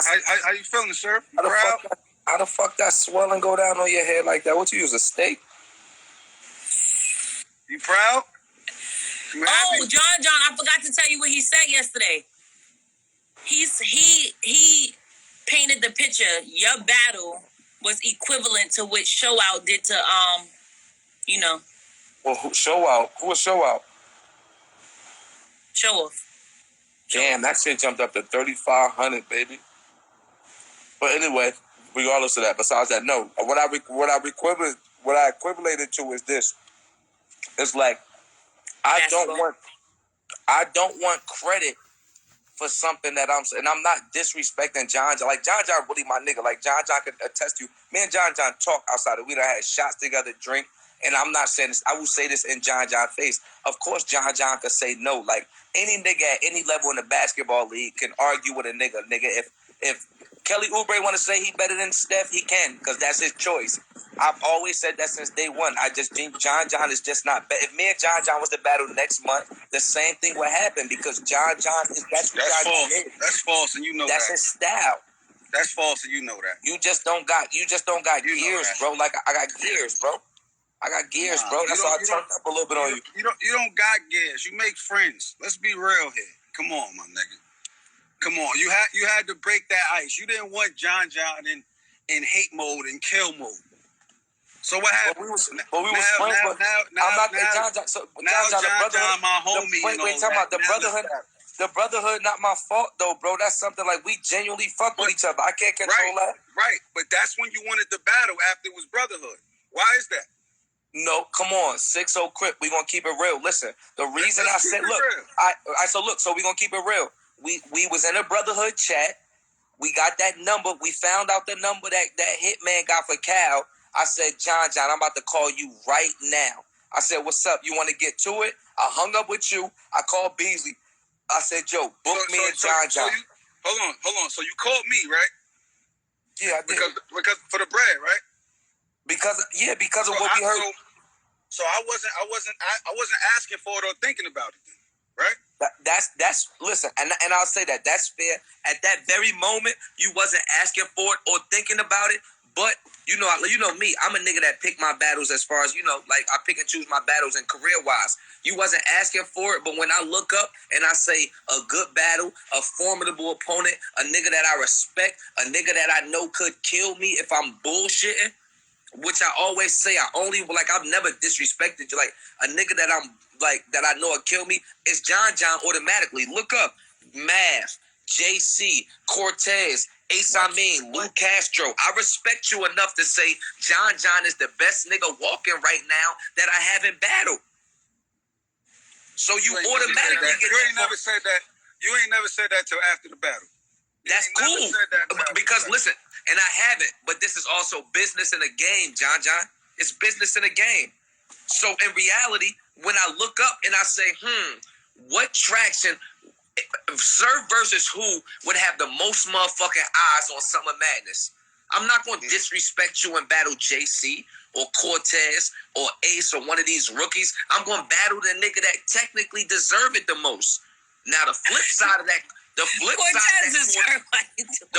How you feeling, Surf? You proud? How the fuck that swelling go down on your head like that? What you use, a steak? You proud? You happy? Oh, John, I forgot to tell you what he said yesterday. He painted the picture. Your battle was equivalent to what Show Out did to you know. Well, Show Out? Who was Show Out? Show Off. Damn, that shit jumped up to 3,500, baby. But anyway, regardless of that, besides that, no. What I equivalated to is this. It's like I don't want credit for something that and I'm not disrespecting John. Like John really my nigga. Like John could attest to. Me and John talk outside of we done had shots together, drink. And I'm not saying this. I will say this in John face. Of course, John could say no. Like any nigga at any level in the basketball league can argue with a nigga. Nigga, if Kelly Oubre want to say he better than Steph, he can, because that's his choice. I've always said that since day one. I just think John is just not better. If me and John was to battle next month, the same thing would happen, because John is that's false. That's false, and you know that's his style. That's false, and you know that. You just don't got gears, bro. Like I got gears, bro. I got gears, bro. That's why I turned up a little bit on you. You don't got gears. You make friends. Let's be real here. Come on, my nigga. Come on. You had to break that ice. You didn't want John in hate mode and kill mode. So what happened? But we was friends. I'm not John. So John, my homie. Wait, talking about the Brotherhood. The Brotherhood, not my fault though, bro. That's something like we genuinely fuck with each other. I can't control that. Right, but that's when you wanted the battle after it was Brotherhood. Why is that? No, come on, 6-0 Crip. We gonna keep it real. Listen, the reason I said, so we gonna keep it real. We was in a Brotherhood chat. We got that number. We found out the number that Hitman got for Cal. I said, John, I'm about to call you right now. I said, what's up? You want to get to it? I hung up with you. I called Beasley. I said, Joe, book me and John. Hold on. So you called me, right? Yeah, I did. Because for the bread, right? Because of what we heard. So I wasn't asking for it or thinking about it, right? That's listen, and I'll say that's fair. At that very moment, you wasn't asking for it or thinking about it. But you know me, I'm a nigga that pick my battles as far as like I pick and choose my battles and career wise. You wasn't asking for it, but when I look up and I say a good battle, a formidable opponent, a nigga that I respect, a nigga that I know could kill me if I'm bullshitting. Which I always say, I've never disrespected you. Like, a nigga that I'm, like, that I know will kill me, it's John automatically. Look up Math, JC, Cortez, Ace Amin, Lou Castro. I respect you enough to say John is the best nigga walking right now that I haven't battled. So you automatically get You ain't never said that. You ain't never said that till after the battle. That's cool. Because listen, and I haven't, but this is also business in a game, John. It's business in a game. So in reality, when I look up and I say, what traction, Surf versus who would have the most motherfucking eyes on Summer Madness? I'm not going to disrespect you and battle JC or Cortez or Ace or one of these rookies. I'm going to battle the nigga that technically deserve it the most. Now, the flip side of that... The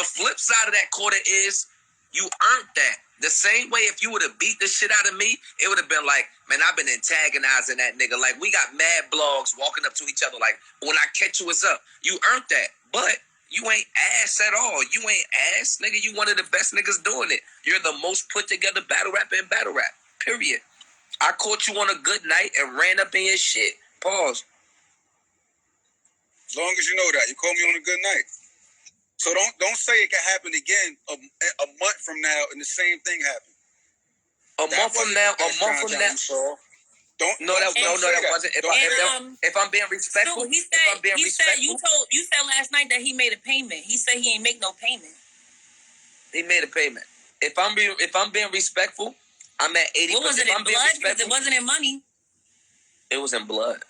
flip side of that quarter is you earned that. The same way if you would have beat the shit out of me, it would have been like, man, I've been antagonizing that nigga. Like, we got mad blogs walking up to each other. Like, when I catch you, what's up? You earned that. But you ain't ass at all. You ain't ass, nigga. You one of the best niggas doing it. You're the most put together battle rapper in battle rap. Period. I caught you on a good night and ran up in your shit. Pause. As long as you know that, you call me on a good night. So don't say it can happen again a month from now and the same thing happen. A month from now. That wasn't. If I'm being respectful, he said you said last night that he made a payment. He said he ain't make no payment. He made a payment. If I'm being respectful, I'm at 80%. What was it in blood? Because it wasn't in money. It was in blood.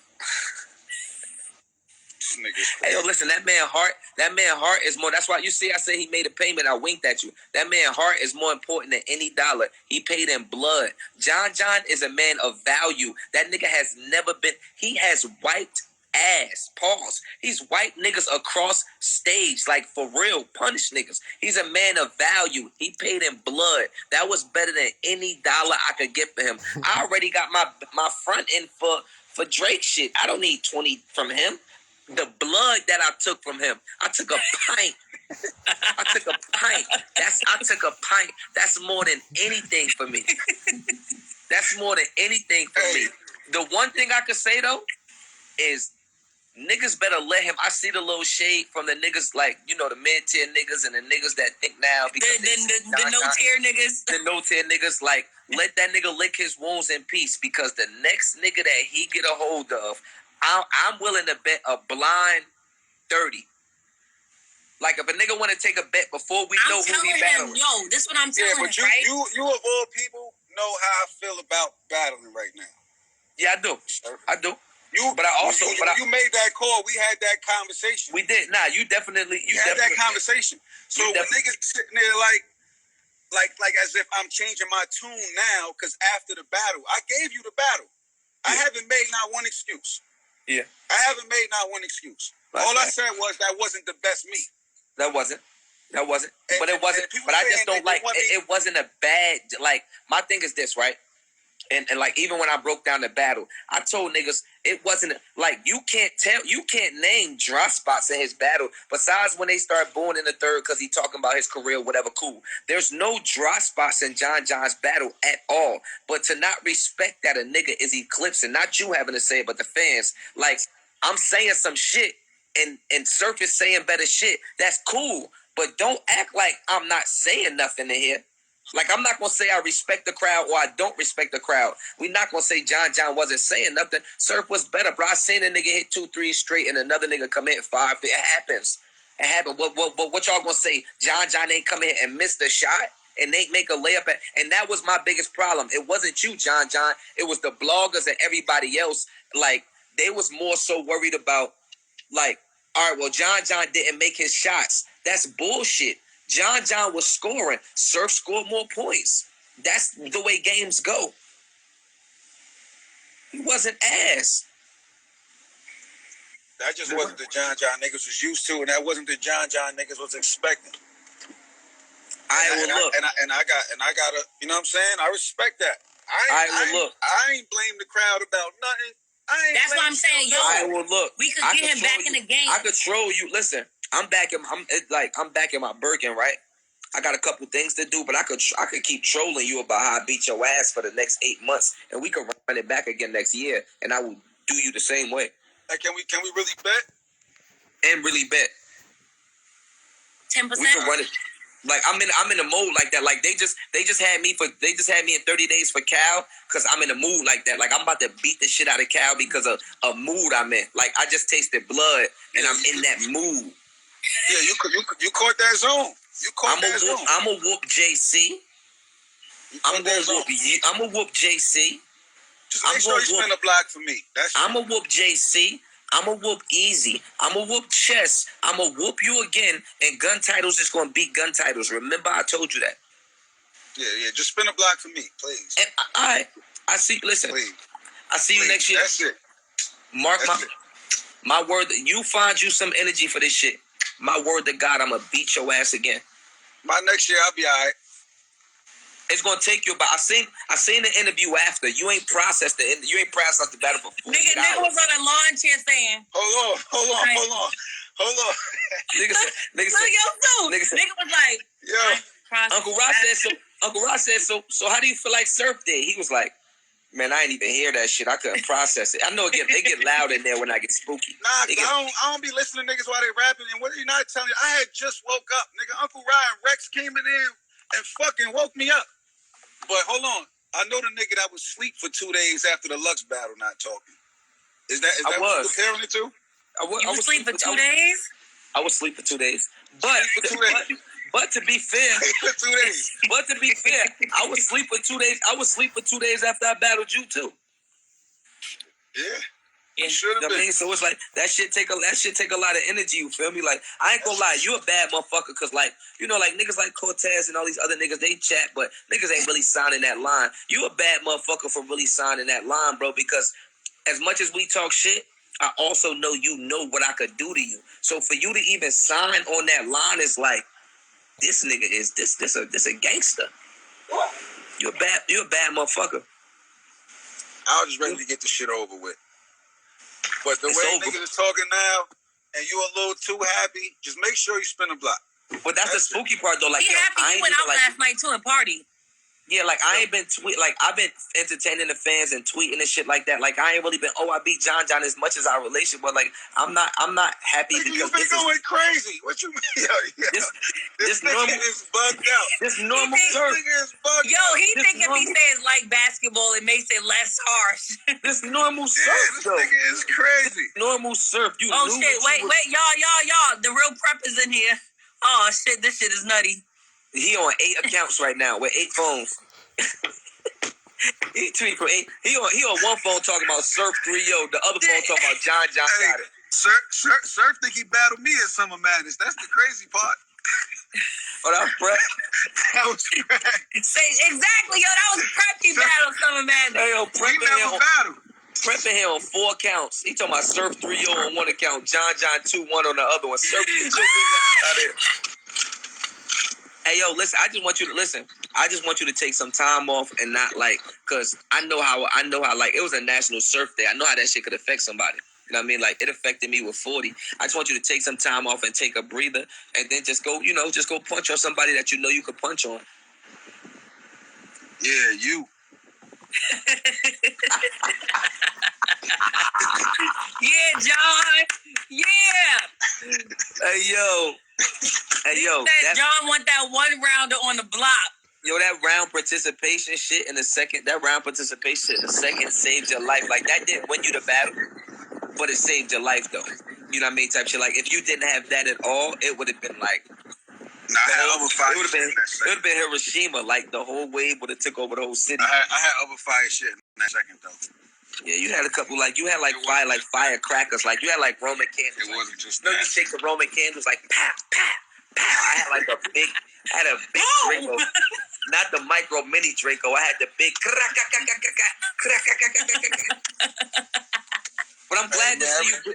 Hey, yo, listen, that man heart is more. That's why you see I say he made a payment. I winked at you. That man heart is more important than any dollar. He paid in blood. John is a man of value. That nigga has never been. He has wiped ass. Pause. He's white niggas across stage, like for real, punish niggas. He's a man of value. He paid in blood. That was better than any dollar I could get for him. I already got my front end for Drake shit. I don't need 20 from him. The blood that I took from him, I took a pint. I took a pint. I took a pint. That's more than anything for me. That's more than anything for me. The one thing I could say though is niggas better let him. I see the little shade from the niggas, like, you know, the mid-tier niggas and the niggas that think now because the no-tier niggas. The no-tier niggas, like, let that nigga lick his wounds in peace, because the next nigga that he get a hold of, I'm willing to bet a blind 30. Like, if a nigga want to take a bet before we know who he battling. Yo, this is what I'm telling him, you, right? you of all people know how I feel about battling right now. Yeah, I do. You made that call. We had that conversation. We did. Nah, you had that conversation. So when niggas sitting there like as if I'm changing my tune now, because after the battle, I gave you the battle. Yeah. I haven't made not one excuse. Yeah. I haven't made not one excuse. All I said was that wasn't the best me. That wasn't. But it wasn't. But I just don't like. It wasn't a bad. Like, my thing is this, right? And like, even when I broke down the battle, I told niggas it wasn't like, you can't name dry spots in his battle besides when they start booing in the third because he talking about his career, whatever, cool. There's no dry spots in John John's battle at all. But to not respect that a nigga is eclipsing, not you having to say it, but the fans, like, I'm saying some shit and Surf is saying better shit. That's cool. But don't act like I'm not saying nothing in here. Like, I'm not going to say I respect the crowd or I don't respect the crowd. We're not going to say John wasn't saying nothing. Surf was better, bro. I seen a nigga hit 2-3 straight and another nigga come in 5. It happens. It happened. What y'all going to say? John ain't come in and missed a shot and they make a layup. And that was my biggest problem. It wasn't you, John. It was the bloggers and everybody else. Like, they was more so worried about, like, all right, well, John didn't make his shots. That's bullshit. John was scoring. Surf scored more points. That's the way games go. He wasn't ass. That just wasn't the John niggas was used to, and that wasn't the John niggas was expecting. I gotta, you know what I'm saying? I respect that. I ain't blame the crowd about nothing. That's what I'm saying, yo. I will look. We could get him back in the game. I could troll you. Listen, I'm back in my Birkin, right? I got a couple things to do, but I could keep trolling you about how I beat your ass for the next 8 months, and we can run it back again next year, and I will do you the same way. Like, can we really bet? And really bet. 10%. We can run it. Like, I'm in a mode like that. Like, they just had me in 30 days for Cal because I'm in a mood like that. Like, I'm about to beat the shit out of Cal because of a mood I'm in. Like, I just tasted blood and I'm in that mood. Yeah, you caught that zone. I'm gonna whoop JC. I'm gonna whoop JC. Just make sure you spin a block for me. I'm gonna whoop JC. I'm going to whoop Easy. I'm going to whoop Chess. I'm going to whoop you again, and gun titles is going to beat gun titles. Remember, I told you that. Yeah. Just spin a block for me, please. And I see, listen. Please. I see you next year. That's it. Mark my word. You find you some energy for this shit. My word to God, I'm going to beat your ass again. My next year, I'll be all right. It's gonna take you, but I seen the interview after. You ain't processed the battle for 48 Nigga was on a lawn chair saying, Hold on. Nigga said, nigga was like, yo. Uncle Ross said, so how do you feel like Surf did? He was like, man, I ain't even hear that shit. I couldn't process it. I know it get loud in there when I get spooky. Nah, I don't be listening to niggas while they rapping. And what are you not telling you? I had just woke up, nigga. Uncle Ryan Rex came in there and fucking woke me up. But hold on, I know the nigga that was asleep for 2 days after the Lux battle not talking. Is that what you're comparing it to? You was asleep for 2 days? I was asleep for 2 days. But to be fair, for 2 days. But to be fair, I was asleep for 2 days. I was asleep for 2 days after I battled you too. Yeah. Yeah. Should have been. So it's like that shit take a lot of energy. You feel me? Like, I ain't gonna lie, you a bad motherfucker because, like, you know, like niggas like Cortez and all these other niggas, they chat, but niggas ain't really signing that line. You a bad motherfucker for really signing that line, bro. Because as much as we talk shit, I also know you know what I could do to you. So for you to even sign on that line is like, this nigga is this a gangster. You're a bad motherfucker. I was just ready to get the shit over with. But the It's way over. niggas is talking now, and you a little too happy, just make sure you spin a block. But that's the spooky part though. Like, He yo, happy I he ain't went even out like, last night too and party. yeah, like I ain't been I've been entertaining the fans and tweeting and shit like that. Like I ain't really been, I beat John as much as our relationship, but like I'm not happy Nigga, because you been this going crazy. What you mean? This nigga normal is bugged out. this normal He surf. This nigga is bugged Yo, out. he This think if he normal- says like basketball, it makes it less harsh. This normal Yeah, surf this though. nigga is crazy. Normal surf. You Oh knew shit! what you Wait, y'all! The real prep is in here. Oh shit! This shit is nutty. He on 8 accounts right now with 8 phones. He tweet from 8. He on one phone talking about Surf 3-0. The other phone talking about John Hey, got it. Surf think he battled me at Summer Madness. That's the crazy part. Oh, that was Brett. That was crack. Say exactly, yo. That was preppy battle, Summer Madness. Hey, yo, We Prep never battled. in here on 4 accounts. He talking about Surf 3-0 on one account, John 2-1 on the other one. Surf 3-0 out there. Hey, yo, listen. I just want you to listen. I just want you to take some time off and not like, cause I know how like it was a National Surf Day. I know how that shit could affect somebody. You know what I mean? Like it affected me with 40. I just want you to take some time off and take a breather, and then just go punch on somebody that you know you could punch on. Yeah, you. Yeah, John. Yeah. Hey, yo. John want that one rounder on the block. Yo, that round participation shit in the second saved your life. Like, that didn't win you the battle, but it saved your life, though. You know what I mean? Type shit. Like, if you didn't have that at all, it would have been like... Nah, I had other fire. It would have been Hiroshima. Like, the whole wave would have took over the whole city. I had other fire shit in that second, though. Yeah, you had a couple, firecrackers. Like, you had, Roman candles. It wasn't just No, that. you shake the Roman candles, like, pow, pow, pow. I had, a big Draco. Not the micro mini Draco. I had the big. But I'm glad to see you.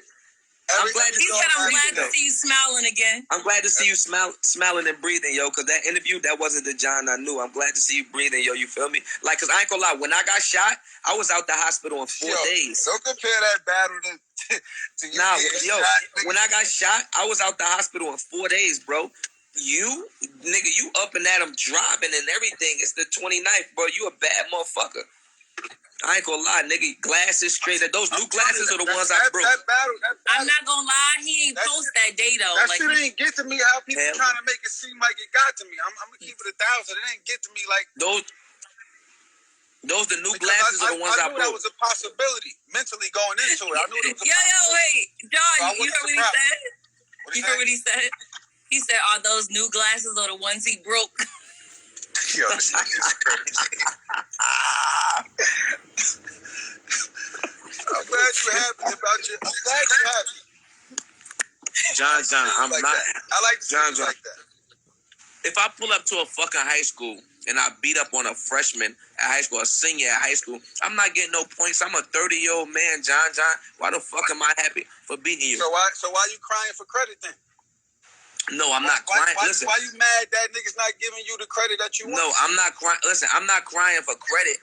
I'm glad He said, "I'm glad to see you smiling again." I'm glad to see you smiling and breathing, yo. Cause that interview, that wasn't the John I knew. I'm glad to see you breathing, yo. You feel me? Like, cause I ain't gonna lie. When I got shot, I was out the hospital in 4 days. Don't compare that battle to you. Nah, getting yo. shot, When I got shot, I was out the hospital in 4 days, bro. You up and at 'em driving and everything. It's the 29th, bro. You a bad motherfucker. I ain't gonna lie, nigga. Glasses straight. Those new glasses are the ones I broke. That battle, I'm not gonna lie, he ain't post that day though. That Like, shit ain't get to me how people Hell. trying to make it seem like it got to me. I'm gonna keep it 1,000. It ain't get to me like those the new because glasses are the ones I knew that broke. was a possibility mentally going into it. I knew it was a yo, wait, John, So I you heard what wasn't he surprised. said? What You heard what he said? He said, "Are those new glasses or the ones he broke?" Yo, this nigga is crazy. I'm glad you're happy about your. I'm glad you're happy. John, I'm like not. That. I like to see John. you like that. If I pull up to a fucking high school and I beat up on a freshman at high school, a senior at high school, I'm not getting no points. I'm a 30-year-old man, John. Why the fuck am I happy for beating you? So why you crying for credit then? No, I'm not crying. Listen. Why you mad that nigga's not giving you the credit that you want? No, I'm not crying. Listen, I'm not crying for credit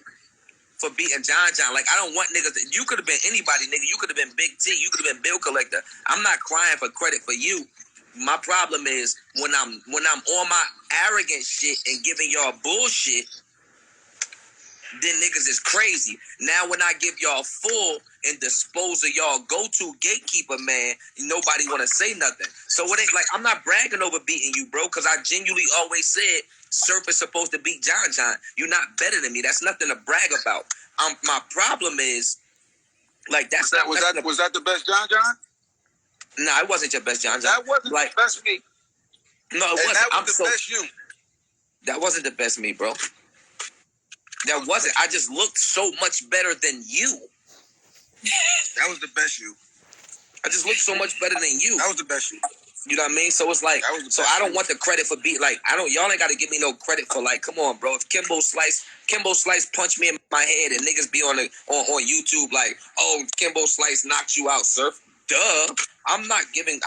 for beating John. Like, I don't want niggas. You could have been anybody, nigga. You could have been Big T. You could have been Bill Collector. I'm not crying for credit for you. My problem is when I'm on my arrogant shit and giving y'all bullshit, then niggas is crazy. Now when I give y'all full and dispose of y'all go-to gatekeeper, man, nobody want to say nothing. So it ain't like I'm not bragging over beating you, bro, because I genuinely always said Surf is supposed to beat John. You're not better than me. That's nothing to brag about. My problem is, like, was that the best John? Nah, it wasn't your best John. That wasn't like, the best me. No, it wasn't. That was the best you. That wasn't the best me, bro. That wasn't. I just looked so much better than you. That was the best you. I just looked so much better than you. That was the best you. You know what I mean? So it's like, so I don't want the credit for being like, y'all ain't got to give me no credit for like, come on, bro. If Kimbo Slice punched me in my head and niggas be on YouTube like, oh, Kimbo Slice knocked you out, Surf. Duh. I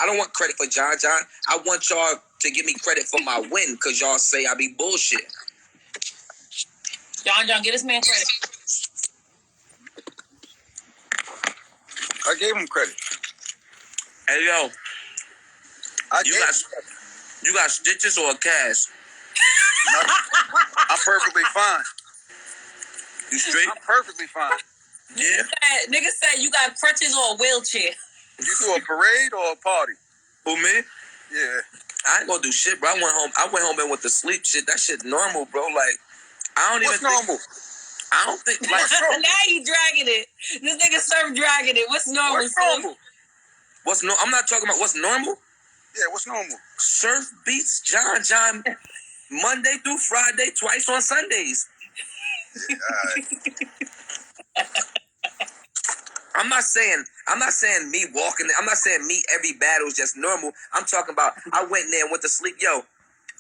don't want credit for John. I want y'all to give me credit for my win because y'all say I be bullshit. John, get this man credit. I gave him credit. Hey, yo. You got stitches or a cast? I'm perfectly fine. You straight? I'm perfectly fine. Yeah. Nigga said you got crutches or a wheelchair. You do a parade or a party? Who, me? Yeah. I ain't gonna do shit, bro. I went home and went to sleep. Shit, that shit normal, bro. Like, I don't What's even normal? I don't think like now he dragging it. This nigga Surf dragging it. What's normal? What's normal? I'm not talking about what's normal. Yeah, what's normal? Surf beats John Monday through Friday, twice on Sundays. Yeah, all right. I'm not saying me walking. I'm not saying me every battle is just normal. I'm talking about I went in there and went to sleep. Yo,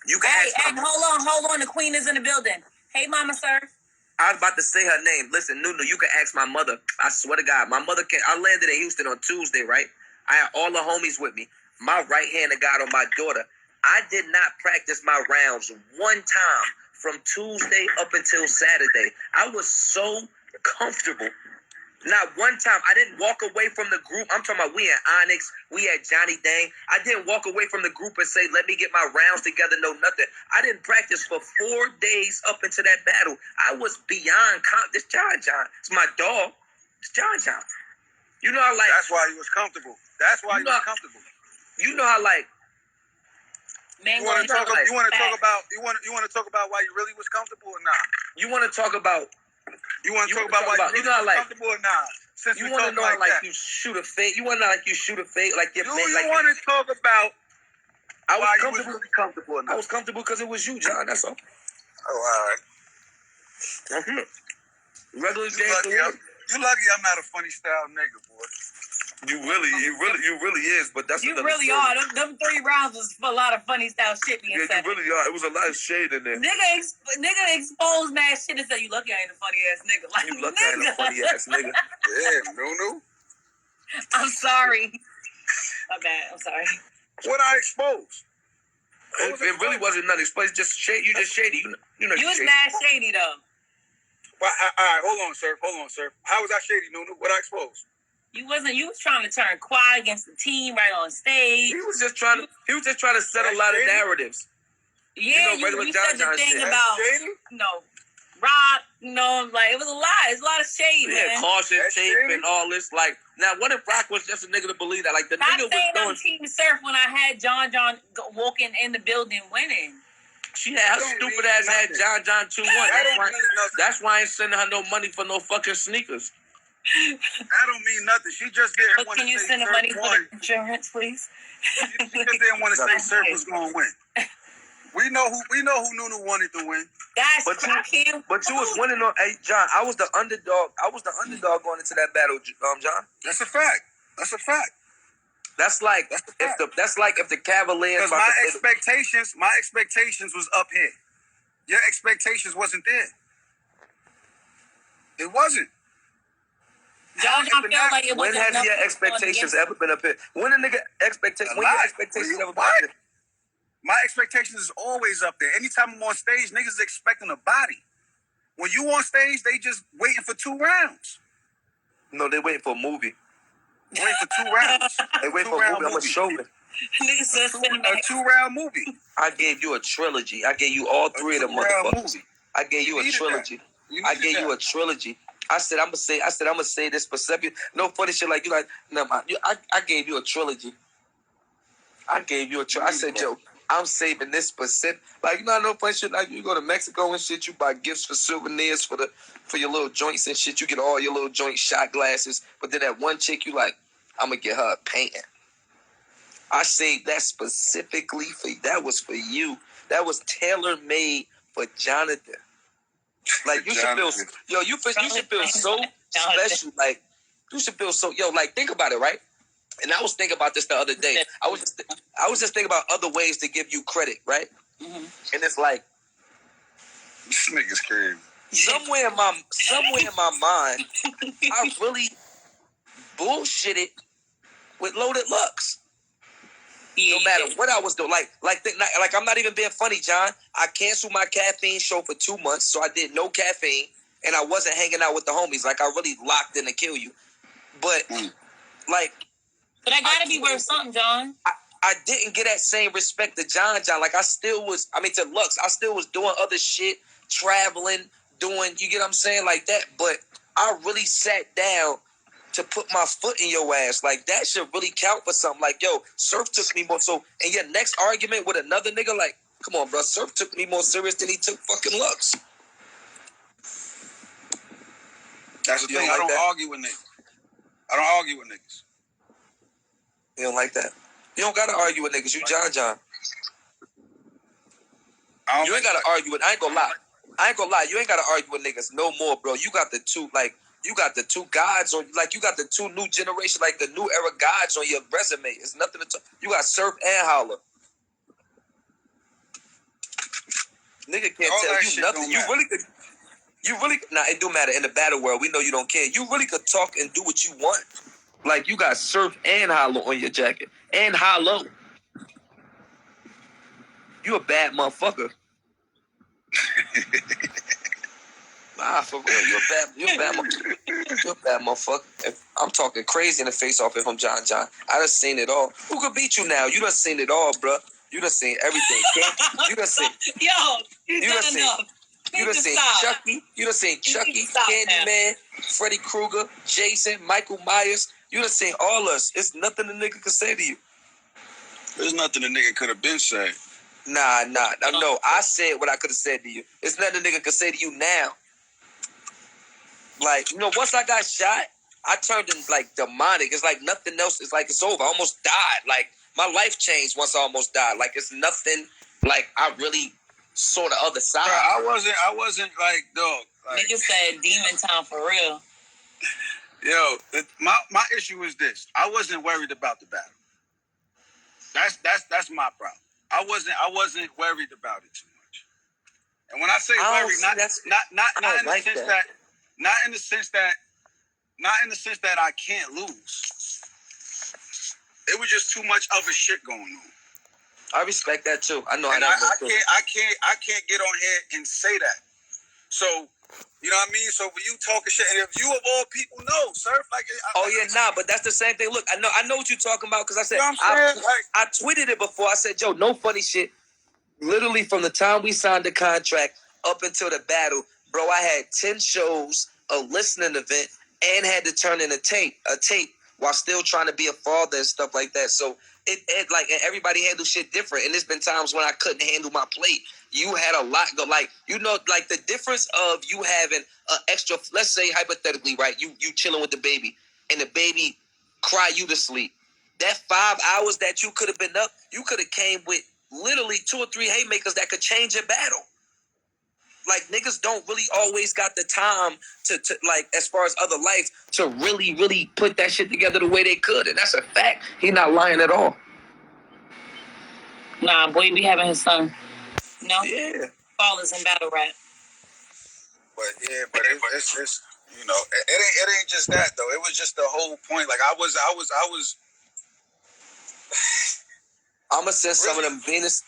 you can Hey, hold on. The queen is in the building. Hey, Mama Surf. I was about to say her name. Listen, NuNu, you can ask my mother. I swear to God, my mother I landed in Houston on Tuesday, right? I had all the homies with me. My right hand of God on my daughter. I did not practice my rounds one time from Tuesday up until Saturday. I was so comfortable. Not one time. I didn't walk away from the group. I'm talking about we had Onyx. We had Johnny Dang. I didn't walk away from the group and say, let me get my rounds together. No, nothing. I didn't practice for 4 days up into that battle. I was beyond this John. It's my dog. It's John. You know how like... That's why he was comfortable. That's why he was comfortable. You know how like... Man, you want to talk about why you really was comfortable or not? You want to talk about... You want to talk about why you really was comfortable or not? Since you want to know like you shoot a fake. You want to know like you shoot a fake. Like you want to talk about I was why comfortable. You was really comfortable or not? I was comfortable because it was you, John. That's all. Oh, all right. Regular day. You lucky I'm not a funny style nigga, boy. You really is, but that's you really are. Them 3 rounds was a lot of funny style shit being said. You really are. It was a lot of shade in there. Nigga exposed mad shit and said, "You lucky I ain't a funny ass nigga." Like, you lucky I ain't a funny ass nigga. Yeah, NuNu. I'm sorry. My bad. I'm sorry. What I exposed? It really wasn't nothing. It's just shady. You just shady. You know. You was mad shady though. Well, all right, hold on, sir. How was I shady, NuNu? What I exposed? You was trying to turn quiet against the team right on stage. He was just trying to set a lot of narratives. Yeah, you said the thing about Rock, like it was a lot. It's a lot of shade, man. Caution tape and all this. Like, now what if Rock was just a nigga to believe that? Like the nigga was going Team Surf when I had John walking in the building winning. She had her stupid ass had John 2-1. That's why I ain't sending her no money for no fucking sneakers. That don't mean nothing. She just didn't want to say Surf won. Can you send the money for the insurance, please? She just didn't want to say Surf was going to win. We know who NuNu wanted to win. Guys, but you was winning on. Hey, John, I was the underdog. Going into that battle, John. That's a fact. That's like if the Cavaliers. My expectations was up here. Your expectations wasn't there. It wasn't. John felt like it when wasn't. When has your expectations ever been up here? When a nigga expectations? When your expectations ever been up here? My expectations is always up there. Anytime I'm on stage, niggas is expecting a body. When you on stage, they just waiting for 2 rounds. No, they waiting for a movie. Waiting for 2 rounds. They waiting for a movie. I'm a showman. Niggas said a 2-round movie. I gave you a trilogy. I gave you all 3 of them motherfuckers. I gave you a trilogy. I said I'm gonna say this specific. No funny shit like you like. No, I gave you a trilogy. I said, yo, I'm saving this specific. Like, no funny shit. Like, you go to Mexico and shit, you buy gifts for souvenirs for your little joints and shit. You get all your little joint shot glasses. But then that one chick, you like, I'm gonna get her a painting. I saved that specifically for you. That was for you. That was tailor made for Jonathan. Like you should feel, you should feel so special. Like you should feel so, like think about it, right? And I was thinking about this the other day. I was just thinking about other ways to give you credit, right? Mm-hmm. And it's like, this nigga's crazy. Somewhere in my mind, I really bullshitted with Loaded Lux. No matter what I was doing, like I'm not even being funny, John. I canceled my caffeine show for 2 months, so I did no caffeine, and I wasn't hanging out with the homies. Like I really locked in to kill you, but like. But I gotta be worth something, John. I didn't get that same respect to John. Like I still was. I mean, to Lux, I still was doing other shit, traveling, doing. You get what I'm saying, like that. But I really sat down to put my foot in your ass. Like, that should really count for something. Like, yo, Surf took me more. So, in your next argument with another nigga, like, come on, bro, Surf took me more serious than he took fucking Lux. That's the thing. I don't argue with niggas. I don't argue with niggas. You don't like that? You don't gotta argue with niggas. You John. You ain't gotta argue with. I ain't gonna lie. You ain't gotta argue with niggas no more, bro. You got the two, like, you got the two gods on, like, you got the two new generation, like the new era gods on your resume. It's nothing to talk. You got Surf and Holler. Nigga can't all tell you nothing. You really could, nah, it do matter in the battle world. We know you don't care. You really could talk and do what you want. Like, you got Surf and Hollow on your jacket. And Hollow. You a bad motherfucker. Nah, for real. You're a bad motherfucker. If I'm talking crazy in the face off if I'm John. I done seen it all. Who could beat you now? You done seen it all, bro. You done seen everything. You done seen... Yo, you done seen enough. You done seen Chucky. You done seen Chucky, Candyman, Freddy Krueger, Jason, Michael Myers. You done seen all us. It's nothing a nigga could say to you. There's nothing a nigga could have been said. Nah. No, I said what I could have said to you. It's nothing a nigga could say to you now. Like, you know, once I got shot, I turned in, like, demonic. It's like nothing else. It's like it's over. I almost died. Like, my life changed once I almost died. Like, it's nothing, like, I really saw the other side. Bro, I wasn't like, dog. Like, nigga said demon time for real. Yo, my issue is this. I wasn't worried about the battle. That's my problem. I wasn't worried about it too much. And when I say worried, not in the sense that I can't lose. It was just too much other shit going on. I respect that too. I know. And I can't get on here and say that. So, you know what I mean? So when you talking shit, and if you of all people know, Surf, like, but that's the same thing. Look, I know what you're talking about, because I said, you know what I'm saying? I tweeted it before. I said, yo, no funny shit. Literally from the time we signed the contract up until the battle, bro, I had 10 shows, a listening event, and had to turn in a tape while still trying to be a father and stuff like that. So it like, and everybody handles shit different. And there's been times when I couldn't handle my plate. You had a lot go, like, you know, like the difference of you having an extra, let's say hypothetically, right? You chilling with the baby and the baby cry you to sleep. That 5 hours that you could have been up, you could have came with literally 2 or 3 haymakers that could change your battle. Like, niggas don't really always got the time to like, as far as other life, to really, really put that shit together the way they could. And that's a fact. He not lying at all. Nah, boy, be having his son. No? Yeah. Ballers in battle rap. But it's you know, it ain't just that though. It was just the whole point. Like, I was I'm gonna send some of them Venus.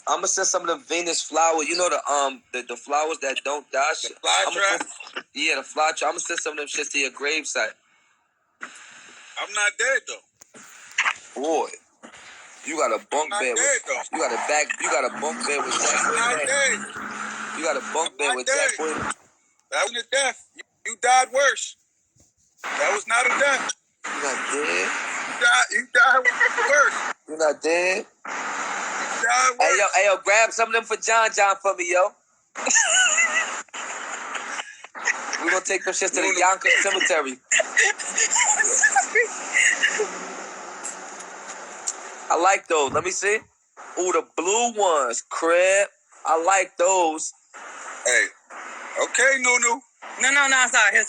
I'm gonna send some of them Venus flowers. You know the flowers that don't die. The fly trap? Yeah, the fly trap. I'm gonna send some of them shits to your gravesite. I'm not dead though. Boy, you got a bunk bed. You got a bunk bed with Jack. I'm not dead. You got a bunk bed with Jack. That wasn't a death. You died worse. That was not a death. You not dead. You died worse. You not dead. You died worse. Hey yo, grab some of them for John for me, yo. We're gonna take them shits to the Yonkers Cemetery. I like those. Let me see. Ooh, the blue ones, crib. I like those. Hey, okay, NuNu. No, sorry. I'm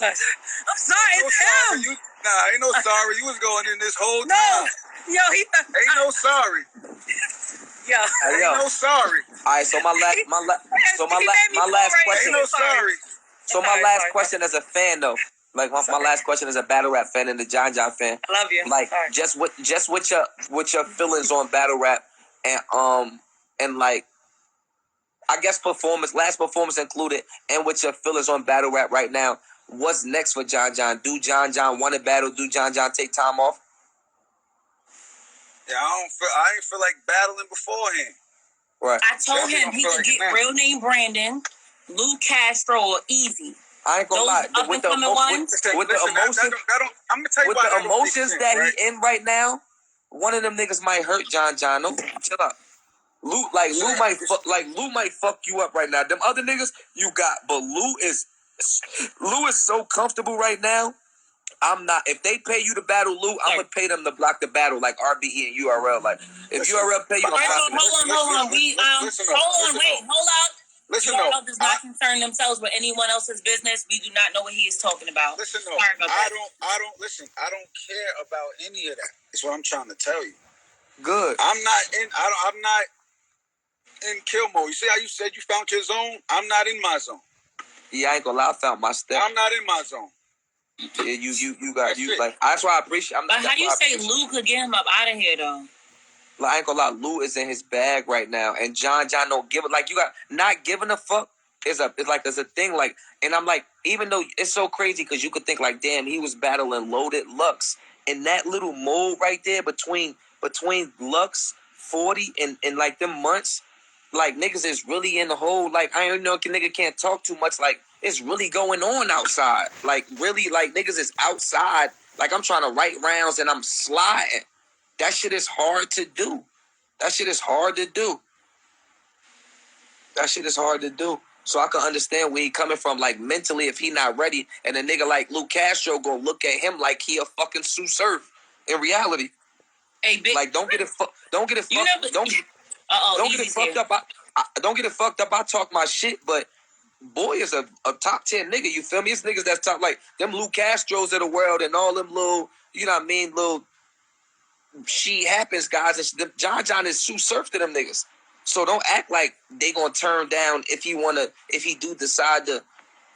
sorry, it's him. Nah, ain't no sorry. You was going in this whole No. time. Yo, he Ain't no sorry. Yo. Hey, yo. Ain't no sorry. All right, so my last question. Ain't no sorry. So my last question as a fan though, like my last question as a battle rap fan and the John fan. I love you. Like just with your feelings on battle rap and like I guess last performance included, and with your feelings on battle rap right now. What's next for John? Do John want to battle? Do John take time off? Yeah, I ain't feel like battling beforehand. Right. I told him he could get real name Brandon, Lou Castro, or Easy. I ain't gonna lie. With the emotions that emotions that he in right now, one of them niggas might hurt John. No, chill out. Lou might fuck you up right now. Them other niggas you got, but Lou is so comfortable right now. I'm not. If they pay you to battle Lou, I'm gonna pay them to block the battle like RBE and URL. Like if URL pay you, hold on. Hold up. URL does not concern themselves with anyone else's business. We do not know what he is talking about. Listen, no, I don't care about any of that. That's what I'm trying to tell you. Good. I'm not in kill mode. You see how you said you found your zone? I'm not in my zone. Yeah, I ain't gonna lie. I found my step. I'm not in my zone. Yeah, you got like. That's why I appreciate. But how do you say Lou could get him up out of here though? Like, I ain't gonna lie, Lou is in his bag right now, and John don't give it. Like you got not giving a fuck is a thing. Like, and I'm like, even though it's so crazy because you could think like, damn, he was battling Loaded Lux in that little mold right there between Lux 40 and like them months. Like niggas is really in the hole. Like I don't know, nigga can't talk too much. Like it's really going on outside. Like really, like niggas is outside. Like I'm trying to write rounds and I'm sliding. That shit is hard to do. So I can understand where he coming from. Like mentally, if he not ready, and a nigga like Lou Castro gonna look at him like he a fucking Tsu Surf. In reality, hey, big, like don't get it fucked up. I talk my shit, but boy is a top 10 nigga. You feel me? It's niggas that's top like them Lou Castros of the world and all them little, you know what I mean, little. She happens, guys. And John is Tsu Surf to them niggas. So don't act like they gonna turn down if he do decide to,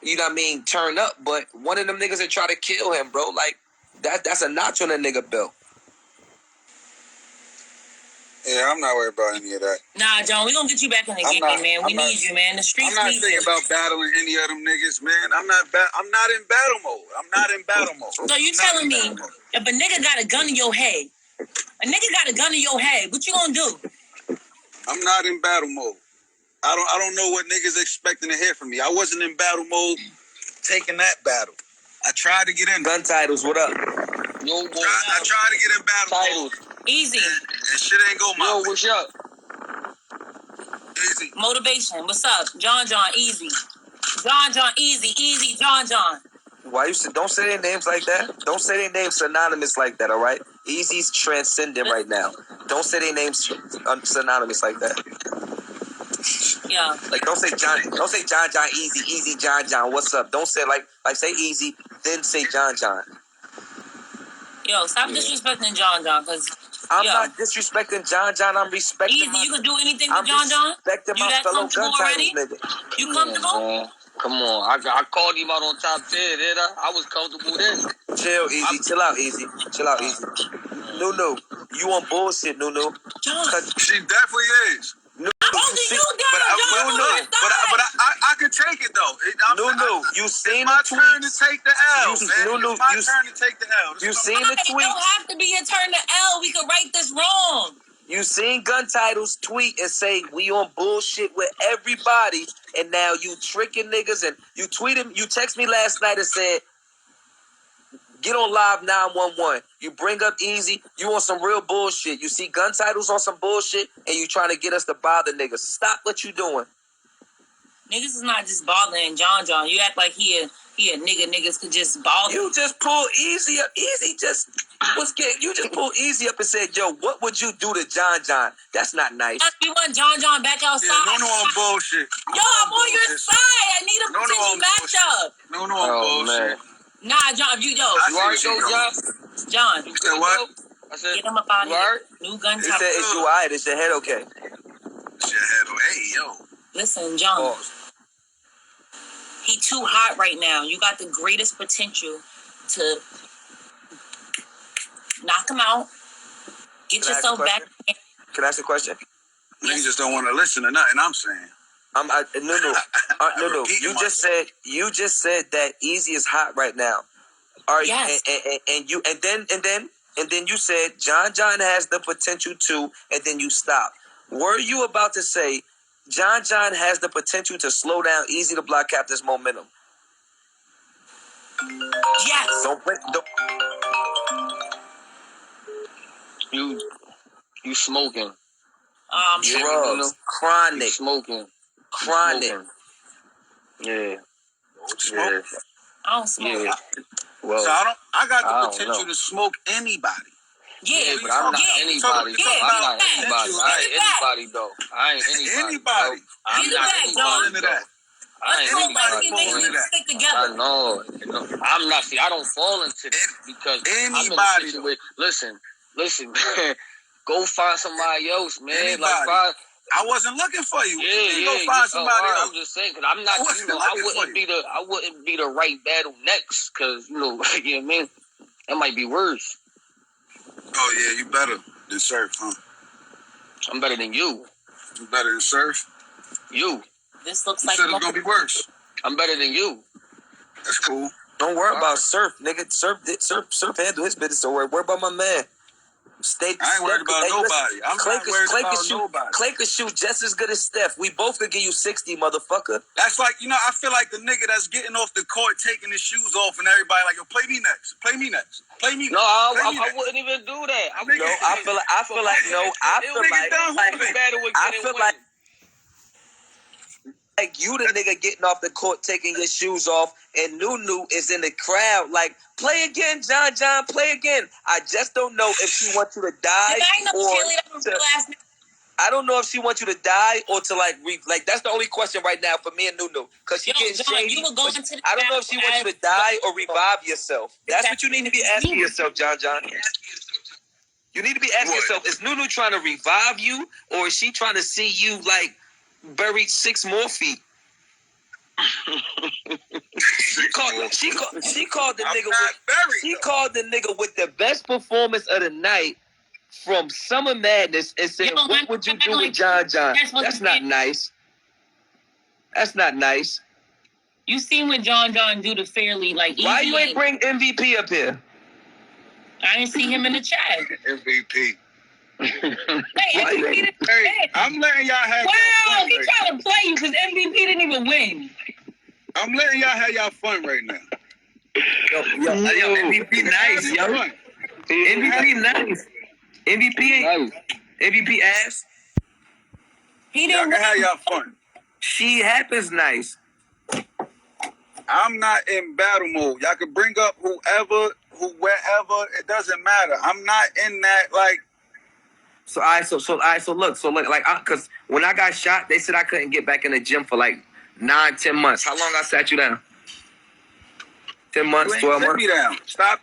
you know what I mean, turn up. But one of them niggas that try to kill him, bro, like that's a notch on a nigga belt. Yeah, I'm not worried about any of that. Nah, John, we gonna get you back in the game, man. We need you, man. The streets need you. I'm not thinking about battling any of them niggas, man. I'm not in battle mode. So you telling me if a nigga got a gun in your head, what you gonna do? I'm not in battle mode. I don't know what niggas expecting to hear from me. I wasn't in battle mode taking that battle. I tried to get in. Gun titles, what up? Yo, boy. I tried to get in battle mode. Easy. And shit ain't go my way. Yo, what's up? Easy. Motivation. What's up? John, easy. John, easy, John. Why you don't say their names like that? Don't say their names synonymous like that, all right? Easy's transcendent right now. Don't say their names synonymous like that. Yeah. Like don't say John, easy, John, what's up? Don't say like say easy, then say John. Yo, stop disrespecting John, because I'm not disrespecting John. I'm respecting. Easy, you can do anything with John. Respecting my fellow gun titles, nigga. You comfortable? Man. Come on, I called him out on top 10, did I? I was comfortable then. Chill, easy. Chill out, easy. NuNu, you on bullshit, NuNu. John. She definitely is. I'm holding you down, John. But I can take it though. NuNu, you seen the tweets? It's my turn to take the L, man. NuNu, it's my turn to take the L. You seen the tweets? It don't have to be your turn to L. We could write this wrong. You seen gun titles tweet and say we on bullshit with everybody, and now you tricking niggas and you tweeted, you text me last night and said, get on live 911. You bring up Easy, you on some real bullshit. You see gun titles on some bullshit, and you trying to get us to bother niggas. Stop what you doing. Niggas is not just bothering John. You act like he a nigga. Niggas could just bother. You just pull Easy up. Easy just was getting. You just pull Easy up and said, "Yo, what would you do to John? That's not nice." We want John back outside. Yeah, NuNu on bullshit. Yo, I'm on your side. I need a potential matchup. NuNu on bullshit. Man. Nah, John, you know. You alright though, John? John. You said what? I said, Get him up out of here. Right? New gun He top. said, "Is you alright? Is your head okay?" It's your head on. Hey, yo. Listen, John. Pause. He too hot right now. You got the greatest potential to knock him out. Get Can I yourself ask a back. question? Can I ask a question? You just don't want to listen to nothing I'm saying. NuNu, you just said that Easy is hot right now. All right, Yes. and then you said John has the potential to, and then you stop. Were you about to say John has the potential to slow down Easy to block Captain's momentum? Yes. Don't. You smoking. Drugs, chronic, You smoking. chronic. Yeah. Smoke? Yeah. I don't smoke. Yeah. Well, So I got I the don't potential know. to smoke anybody. Yeah, but I'm not anybody. Yeah, I'm not yeah. anybody. I ain't anybody though. I ain't anybody. Anybody. I'm not anybody though. I ain't Anybody fall anybody. into that. Stick together. I know. I'm not. See, I don't fall into that because I'm in a Anybody. situation. Listen, man. Go find somebody else, man. Anybody. Like, I wasn't looking for you. yeah. Go find somebody else. I'm just saying because I'm not. I wouldn't be the right battle next because you know what I mean. That might be worse. Oh yeah, you better than Surf, huh? I'm better than you. You better than Surf. You. This looks You like said it's gonna be worse. I'm better than you. That's cool. Don't worry about Surf, nigga. Surf handle his business. Don't worry about my man. I ain't worried about nobody. I'm not worried about nobody. Clay could shoot just as good as Steph. We both could give you 60, motherfucker. That's like, I feel like the nigga that's getting off the court, taking his shoes off, and everybody like, yo, play me next. Play me next. Play me next. No, I wouldn't even do that. I feel like you the nigga getting off the court, taking your shoes off, and NuNu is in the crowd like, play again, John, play again. I just don't know if she wants you to die I don't know if she wants you to die or to like that's the only question right now for me and NuNu. Because she getting shady. I don't know if she wants you to die or revive yourself. That's what you need to be asking yourself, John. You need to be asking yourself, is NuNu trying to revive you or is she trying to see you like buried 6 more feet? She called the nigga with the best performance of the night from Summer Madness and said, what would you do with John? That's not nice. That's not nice. You seen what John do to Fairly like Why you ain't bring MVP up here? I didn't see him in the chat. MVP. Hey, I'm letting y'all have wow, he trying to play you because MVP didn't even win. I'm letting y'all have y'all fun right now. Yo, MVP nice, yo. MVP nice. MVP ass. He Y'all didn't can have y'all fun. She happens nice. I'm not in battle mode. Y'all can bring up whoever, wherever. It doesn't matter. I'm not in that like. So look, because when I got shot, they said I couldn't get back in the gym for like 9-10 months. How long I sat you down? 10 months, 12 months. Sit me down. Stop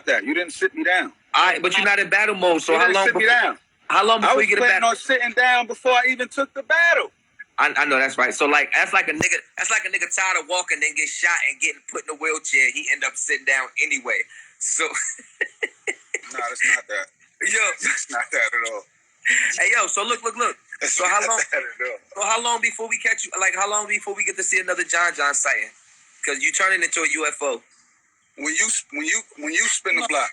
that. You didn't sit me down. All right, but you're not in battle mode. So how long? Sit me down. How long before you get a battle? I was planning on sitting down before I even took the battle. I know that's right. So like that's like a nigga tired of walking, then get shot and getting put in a wheelchair. He end up sitting down anyway. So No, that's not that. Yo, it's not that at all. Hey yo, so look. So how long? So how long before we catch you? Like how long before we get to see another John sighting? Because you turning into a UFO. When you spin the block.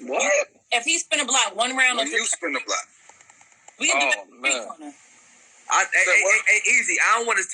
What? If he spin a block, 1 round. When you spin the block. We can do it. Hey, easy. I don't want to.